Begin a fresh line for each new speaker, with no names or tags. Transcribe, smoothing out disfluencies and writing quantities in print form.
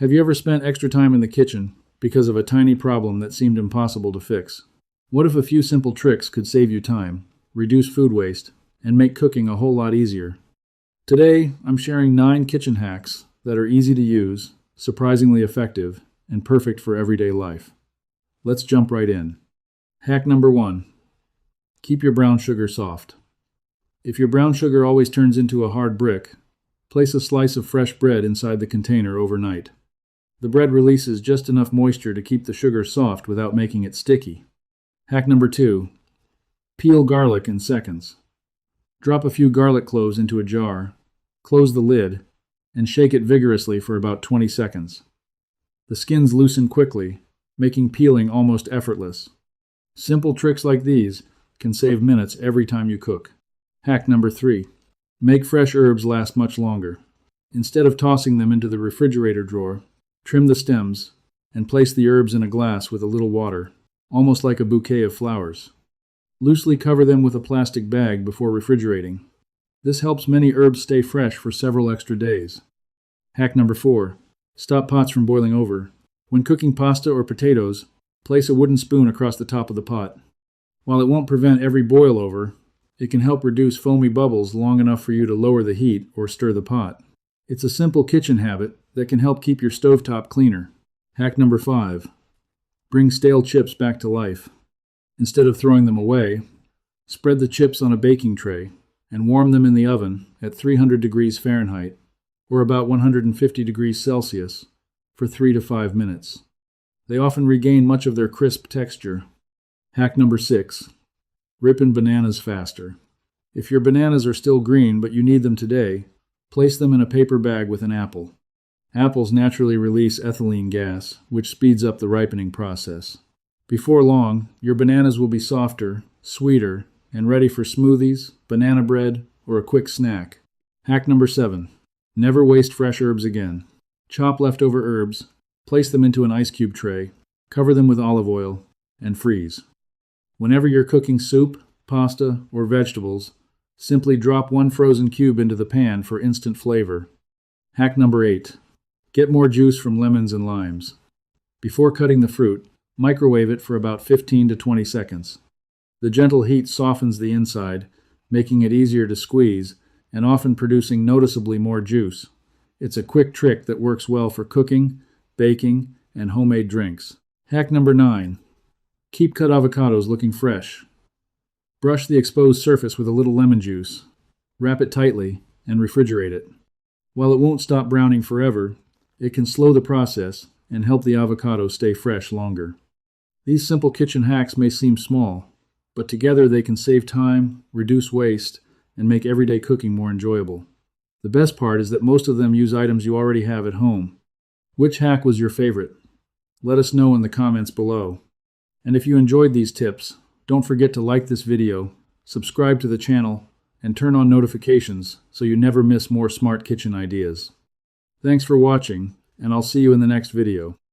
Have you ever spent extra time in the kitchen because of a tiny problem that seemed impossible to fix? What if a few simple tricks could save you time, reduce food waste, and make cooking a whole lot easier? Today, I'm sharing 9 kitchen hacks that are easy to use, surprisingly effective, and perfect for everyday life. Let's jump right in. Hack number 1. Keep your brown sugar soft. If your brown sugar always turns into a hard brick, place a slice of fresh bread inside the container overnight. The bread releases just enough moisture to keep the sugar soft without making it sticky. Hack number 2. Peel garlic in seconds. Drop a few garlic cloves into a jar, close the lid, and shake it vigorously for about 20 seconds. The skins loosen quickly, making peeling almost effortless. Simple tricks like these can save minutes every time you cook. Hack number 3. Make fresh herbs last much longer. Instead of tossing them into the refrigerator drawer, trim the stems and place the herbs in a glass with a little water, almost like a bouquet of flowers. Loosely cover them with a plastic bag before refrigerating. This helps many herbs stay fresh for several extra days. Hack number 4. Stop pots from boiling over. When cooking pasta or potatoes, place a wooden spoon across the top of the pot. While it won't prevent every boil over, it can help reduce foamy bubbles long enough for you to lower the heat or stir the pot. It's a simple kitchen habit that can help keep your stovetop cleaner. Hack number 5. Bring stale chips back to life. Instead of throwing them away, spread the chips on a baking tray and warm them in the oven at 300 degrees Fahrenheit or about 150 degrees Celsius for 3 to 5 minutes. They often regain much of their crisp texture. Hack number 6. Ripen bananas faster. If your bananas are still green but you need them today, place them in a paper bag with an apple. Apples naturally release ethylene gas, which speeds up the ripening process. Before long, your bananas will be softer, sweeter, and ready for smoothies, banana bread, or a quick snack. Hack number 7. Never waste fresh herbs again. Chop leftover herbs, place them into an ice cube tray, cover them with olive oil, and freeze. Whenever you're cooking soup, pasta, or vegetables, simply drop one frozen cube into the pan for instant flavor. Hack number 8. Get more juice from lemons and limes. Before cutting the fruit, microwave it for about 15 to 20 seconds. The gentle heat softens the inside, making it easier to squeeze, and often producing noticeably more juice. It's a quick trick that works well for cooking, baking, and homemade drinks. Hack number 9. Keep cut avocados looking fresh. Brush the exposed surface with a little lemon juice. Wrap it tightly and refrigerate it. While it won't stop browning forever, it can slow the process and help the avocado stay fresh longer. These simple kitchen hacks may seem small, but together they can save time, reduce waste, and make everyday cooking more enjoyable. The best part is that most of them use items you already have at home. Which hack was your favorite? Let us know in the comments below. And if you enjoyed these tips, don't forget to like this video, subscribe to the channel, and turn on notifications so you never miss more smart kitchen ideas. Thanks for watching, and I'll see you in the next video.